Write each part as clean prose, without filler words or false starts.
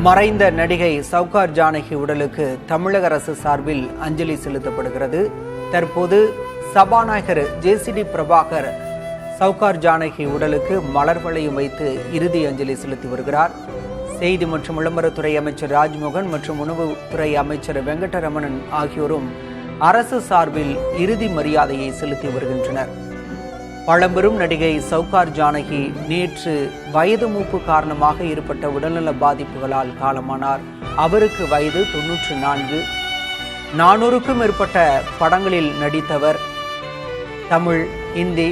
மறைந்த நடிகை சவுகார் ஜானகி உடலுக்கு தமிழக அரசு சார்பில் அஞ்சலி செலுத்தப்படுகிறது. தற்போது சபாநாயகர் ஜேசிடி பிரபாகர் சவுகார் ஜானகி உடலுக்கு மலர் வளையம் வைத்து இறுதி அஞ்சலி செலுத்தி வருகிறார். செய்தி மற்றும் விளம்பரத்துறை அமைச்சர் ராஜ்மோகன் மற்றும் உணவுத்துறை அமைச்சர் வெங்கடரமணன் ஆகியோரும் அரசு சார்பில் இறுதி மரியாதையை செலுத்தி வருகின்றனர். பழம்பெரும் நடிகை சவுகார் ஜானகி நேற்று வயது மூப்பு காரணமாக ஏற்பட்ட உடல்நல பாதிப்புகளால் காலமானார். அவருக்கு வயது 94. 400க்கும் மேற்பட்ட படங்களில் நடித்தவர். தமிழ், இந்தி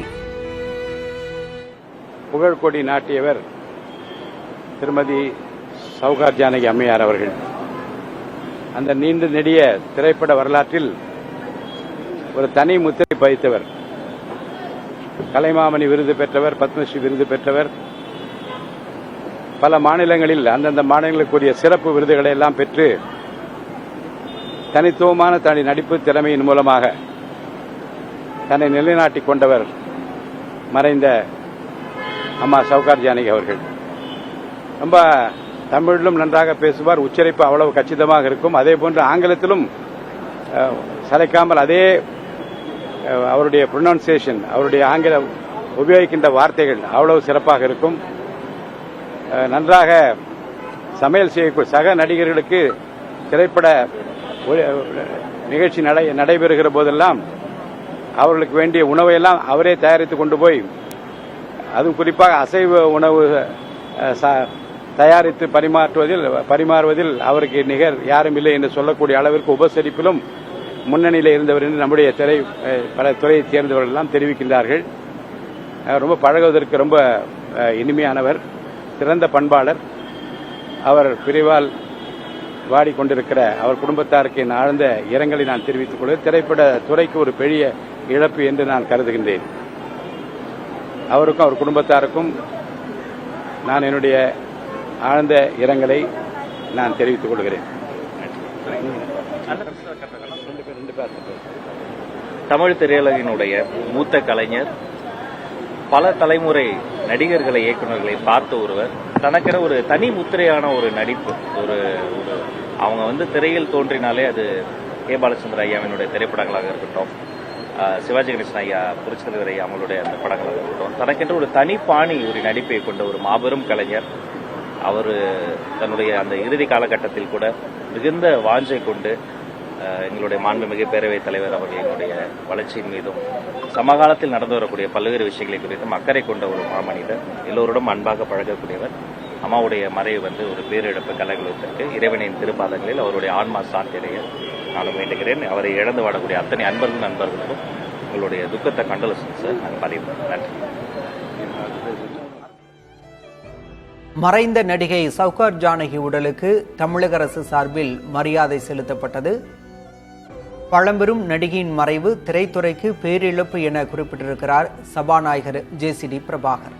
புகழ்கொடி நாட்டியவர் திருமதி சவுகார் ஜானகி அம்மையார் அவர்கள். அந்த நீண்ட நெடிய திரைப்பட வரலாற்றில் ஒரு தனி முத்திரை பதித்தவர். கலைமாமணி விருது பெற்றவர், பத்மஸ்ரீ விருது பெற்றவர், பல மாநிலங்களில் அந்தந்த மாநிலங்களுக்குரிய சிறப்பு விருதுகளை எல்லாம் பெற்று தனித்துவமான தனி நடிப்பு திறமையின் மூலமாக தன்னை நிலைநாட்டிக் கொண்டவர் மறைந்த அம்மா சவுகார் ஜானகி அவர்கள். ரொம்ப தமிழிலும் நன்றாக பேசுவார், உச்சரிப்பு அவ்வளவு கச்சிதமாக இருக்கும். அதே போன்று ஆங்கிலத்திலும் சளைக்காமல் அதே அவருடைய ப்ரொனன்சியேஷன், அவருடைய ஆங்கில உபயோகிக்கின்ற வார்த்தைகள் அவ்வளவு சிறப்பாக இருக்கும். நன்றாக சமையல் செய்யக்கூடிய சக நடிகர்களுக்கு திரைப்பட நிகழ்ச்சி நடைபெறுகிற போதெல்லாம் அவர்களுக்கு வேண்டிய உணவையெல்லாம் அவரே தயாரித்து கொண்டு போய், அதுவும் குறிப்பாக அசைவ உணவு தயாரித்து பரிமாறுவதில் அவருக்கு நிகர் யாரும் இல்லை என்று சொல்லக்கூடிய அளவிற்கு உபசரிப்பிலும் முன்னணியில் இருந்தவர் என்று நம்முடைய பல துறையைச் சேர்ந்தவர்கள் எல்லாம் தெரிவிக்கின்றார்கள். ரொம்ப பழகுவதற்கு ரொம்ப இனிமையானவர், சிறந்த பண்பாளர். அவர் பிரிவால் வாடிக்கொண்டிருக்கிற அவர் குடும்பத்தாருக்கு என் ஆழ்ந்த இரங்கலை நான் தெரிவித்துக் கொள்கிறேன். திரைப்பட துறைக்கு ஒரு பெரிய இழப்பு என்று நான் கருதுகின்றேன். அவருக்கும் அவர் குடும்பத்தாருக்கும் நான் என்னுடைய ஆழ்ந்த இரங்கலை நான் தெரிவித்துக் கொள்கிறேன். தமிழ் திரையுலகினுடைய மூத்த கலைஞர், பல தலைமுறை நடிகர்களை, இயக்குநர்களை பார்த்த ஒருவர். தனக்கென ஒரு தனி முத்திரையான ஒரு நடிப்பு. அவங்க திரையில் தோன்றினாலே அது கே. பாலச்சந்திர ஐயாவினுடைய திரைப்படங்களாக இருக்கட்டும், சிவாஜி கணேசன் ஐயா, புரட்சித்தலைவர் ஐயா அவங்களுடைய அந்த படங்களாக இருக்கட்டும், தனக்கென்று ஒரு தனி பாணி, ஒரு நடிப்பை கொண்ட ஒரு மாபெரும் கலைஞர். அவர் தன்னுடைய அந்த இறுதி காலகட்டத்தில் கூட மிகுந்த வாஞ்சை கொண்டு எங்களுடைய மாண்புமிகு பேரவைத் தலைவர் அவர்களுடைய வளர்ச்சியின் மீதும் சமகாலத்தில் நடந்து வரக்கூடிய பல்வேறு விஷயங்களை குறித்தும் அக்கறை கொண்ட ஒரு மாமனிதர், எல்லோருடன் அன்பாக பழகக்கூடியவர். அம்மாவுடைய மறைவு ஒரு பேரிழப்பு கலைகளுக்கு இறைவனின் திருப்பாதங்களில் அவருடைய ஆன்மா சாந்தியடைய நானும் வேண்டுகிறேன். அவரை இழந்து வாடக்கூடிய அத்தனை நண்பர்களுக்கும் உங்களுடைய துக்கத்தை கண்டோலன்ஸ் நாங்கள் பதிவு. நன்றி. மறைந்த நடிகை சவுகார் ஜானகி உடலுக்கு தமிழக அரசு சார்பில் மரியாதை செலுத்தப்பட்டது. பழம்பெரும் நடிகையின் மறைவு திரைத்துறைக்கு பேரிழப்பு என குறிப்பிட்டிருக்கிறார் சபாநாயகர் ஜேசிடி பிரபாகர்.